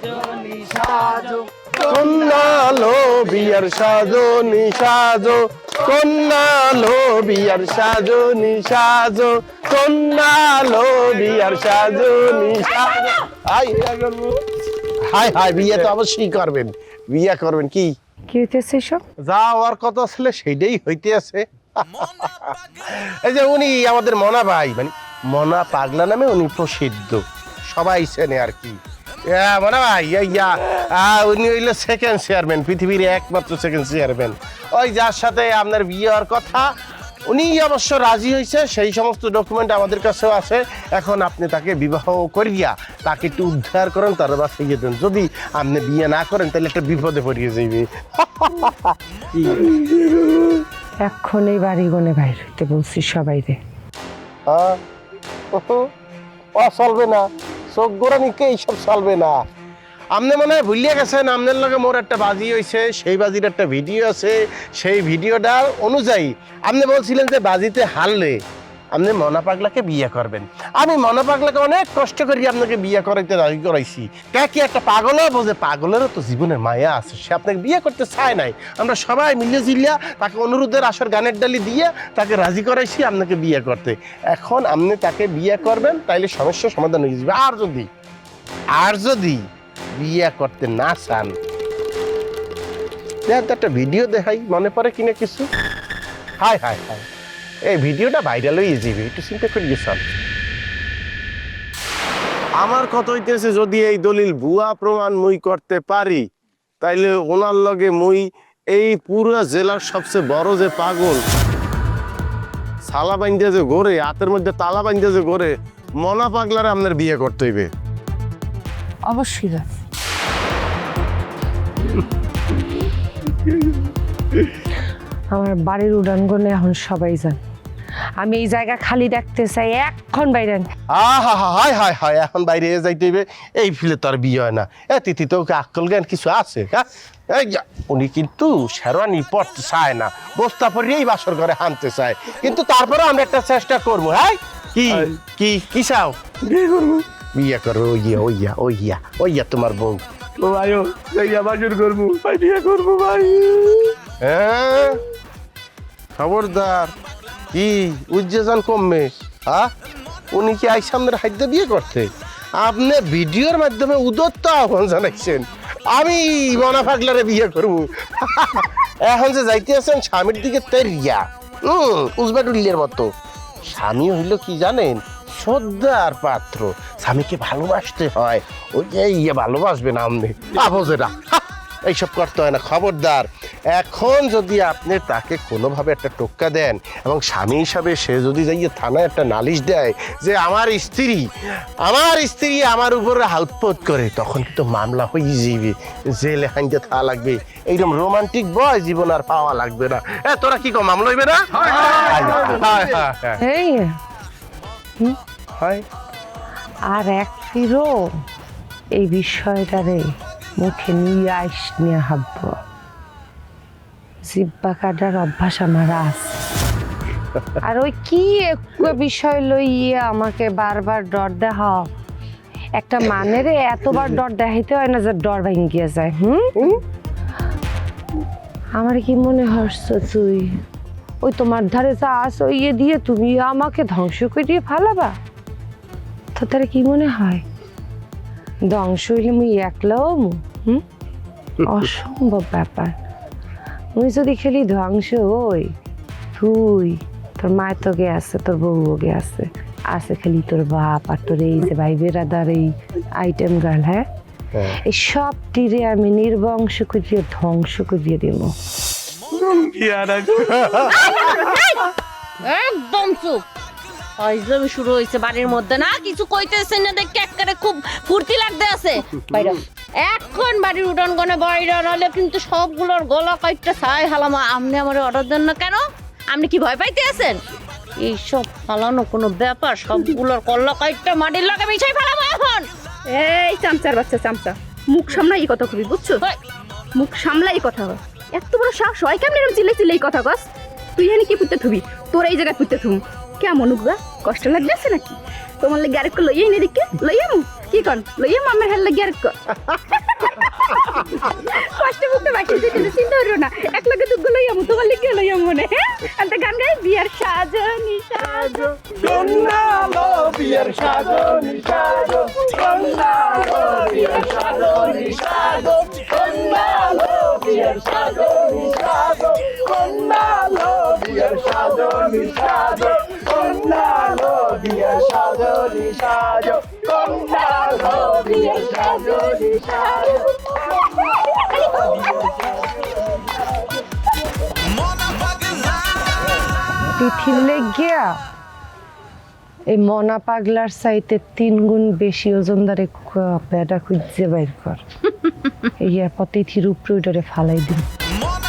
সাজনি সাজো কন্যা লো বিয়ার সাজনি সাজো কন্যা লো বিয়ার সাজনি সাজো কন্যা লো বিয়ার সাজনি সাজো হাই হাই হাই বিয়ে তো অবশ্যই করবেন বিয়ে করবেন কি কি হইতেছে সব? যা হওয়ার কথা ছিল সেইটাই হইতে আছে এই যে উনি আমাদের মনা ভাই মানে মনা পাগলা নামে উনি প্রসিদ্ধ সবাই চেনে আর কি মনা ভাই উনি হইলো সেকেন্ড চেয়ারম্যান পৃথিবীর একমাত্র সেকেন্ড চেয়ারম্যান ওই যার সাথে আপনার বিয়ে হওয়ার কথা উনি অবশ্য রাজি হয়েছে সেই সমস্ত ডকুমেন্ট আমাদের কাছেও আছে এখন আপনি তাকে বিবাহ করিয়া তাকে একটু উদ্ধার করেন তার বাসাইয়ে দেন যদি আপনি বিয়ে না করেন তাহলে একটা বিপদে পড়িয়ে যাইবে এক্ষণই বাড়ি গনে বাইর হইতে বলছি সবাই রে। চলবে না চোখ গোড়ানিকে এইসব চলবে না আপনি মনে হয় ভুলিয়ে গেছেন আপনার লগে মোর একটা বাজি হয়েছে সেই বাজির একটা ভিডিও আছে সেই ভিডিওটার অনুযায়ী আপনি বলছিলেন যে বাজিতে হারলে আপনি মনা পাগলাকে বিয়ে করবেন আমি মনা পাগলাকে অনেক কষ্ট করি আপনাকে বিয়ে করাইতে রাজি করাইছি কি একটা পাগলও বোঝে পাগলেরও তো জীবনের মায়া আছে সে আপনাকে বিয়ে করতে চায় নাই আমরা সবাই মিলে জিলিয়া তাকে অনুরোধের আসর গানের ডালি দিয়ে তাকে রাজি করাইছি আপনাকে বিয়ে করতে এখন আপনি তাকে বিয়ে করবেন তাইলে সমস্যার সমাধান হয়ে যাবে আর যদি বিয়ে করতে না চান একটা ভিডিও দেখাই মনে পড়ে কিনা কিছু হাই হাই হাই এই ভিডিওটা ভাইরাল হয়ে যাবে একটু চিন্তা করিয়ে চল আমার কথা হইতেছে যদি এই দলিল ভুয়া প্রমাণ মুই করতে পারি তাইলে ওনার লগে মুই এই পুরো জেলার সবচেয়ে বড় যে পাগল সালা বাইন্দে যে ঘোরে হাতের মধ্যে তালা বাইন্দে যে ঘোরে মনা পাগলারে আপনার বিয়ে করতে হইবে অবশ্যই না। আমার বাড়ির উড়ানগনে এখন সবাই যান আমি এই জায়গা খালি রাখতে চাই এখন বাইরেন হাই হাই হাই এখন বাইরে যাইতে হইবে এই ফিলে তোর বিয়ে হয় না তিথি তো ওকে আক্কল জ্ঞান কিছু আছে হ্যাঁ উনি কিন্তু শেরওয়ানি পড়তে চায় না বস্তা পরিয়েই বাসর ঘরে আনতে চায় কিন্তু তারপরে আমরা একটা চেষ্টা করবো হ্যাঁ কি কি কি চাও বিয়ে করবো বিয়ে করবো ওইয়া তোমার বউ বাসর করবো ভাই বিয়ে করবো ভাই হ্যাঁ খবরদার কি উজ্জেজন কমবে হ্যাঁ উনি কি আই সামনের হাইতে বিয়ে করতে আপনি ভিডিওর মাধ্যমে উদত্ত আহ্বান জানাইছেন আমি মনা পাগলারে বিয়ে করবো এখন যে যাইতে আছেন স্বামীর দিকে তেরিয়া উজবাডুল্লের মতো স্বামী হইল কি জানেন শ্রদ্ধার পাত্র স্বামীকে ভালোবাসতে হয় ওই যে ভালোবাসবে না আপনি আবজেরা এইসব করতে হয় না খবরদার এখন যদি আপনি তাকে কোনোভাবে একটা টোক্কা দেন এবং স্বামী হিসাবে সে যদি যাইয়ে থানায় একটা নালিশ দেয় যে আমার স্ত্রী আমার উপরে হাউৎপত করে তখন কিন্তু মামলা হয়ে যাবে জেলে হাইতে থাকা লাগবে এইরকম রোমান্টিক বয় জীবন আর পাওয়া লাগবে না তোরা কি কম মামলা হইবে না আর এক ফিরো এই বিষয়টারে মুখে নিয়ে আইস নিয়ে হাব্ব জিব্বা কাটার অভ্যাস আমার আছে আর ওই কি বিষয় লইয়া আমাকে বারবার ডর দেখাও একটা মানেরে এতবার ডর দেখাইতে হয় না যে ডর ভেঙে গিয়ে যায় আমার কি মনে হচ্ছে তুই ওই তোমার ধারে যা আস ইয়ে দিয়ে তুমি আমাকে ধ্বংস করিয়ে ফেলাবা তো তার কি মনে হয় ধ্বংস হইলে মুই একলাও অসম্ভব ব্যাপার মুই যদি খেলি ধ্বংস হই তুই তোর মায়ের তো গে আছে তোর বউও গে আছে খালি তোর বাপ আর তোর এই যে ভাই বেড়াদার এই আইটেম গার্ল হ্যাঁ এই সব তীরে আমি নির্বংশ করিয়ে ধ্বংস করিয়ে দেব একদম চুপ আইজলামি শুরু হয়েছে বাড়ির মধ্যে না কিছু কইতেছে না দেখে একবারে খুব ফুর্তি লাগতে আছে বাইরে এখন বাড়ির উঠানগনে বাইরে নাহলে কিন্তু সবগুলোর গলা কাইটটা ছাই হালামা আপনি আমার অর্ডার দেন না কেন আপনি কি ভয় পাইতে আছেন এইসব ফালানো কোনো ব্যাপার সবগুলোর কল্লা কাইটটা মাটির লাগে মিশাই ফেলাবো এখন এই চামচার বাচ্চা চামচা মুখ সামলাই কথা কবি বুঝছো মুখ সামলাই কথা এত বড় সাহস হয় কেমন এরকম চিল্লাই চিল্লাই কথা কস তুই এখানে কি পুঁতে থুবি তোর এই জায়গায় পুঁতে থুম কেমন উগবা কষ্ট লাগতেছে নাকি তোমার লাগে আরেকটু লইয়াই না দেখে লইয়ামু কি কন লইয়ামু আমার হেল লাগে আরেকটু কষ্ট মুক্ত বাকি যেতে চিন্তা করো না এক লাগে দুগ্গ লইয়ামু তোমার লাগে লইয়ামু মনে আর গান গাই বিয়ার সাজনি সাজো কন্যালো বিয়ের সাজনি সাজো কন্যালো বিয়ের সাজনি সাজো কন্যালো বিয়ের সাজনি সাজো কন্যালো বিয়ের সাজনি সাজো কন্যালো বিয়ের সাজনি সাজো কন্যালো বিয়ের সাজনি সাজো তিথির লেগিয়া এই মনা পাগলার চাইতে 3 গুণ বেশি ওজনদারে পেটা খুঁজছে বাইর কর এই আর তিথির উপরে ওইটারে ফালাই দিন মন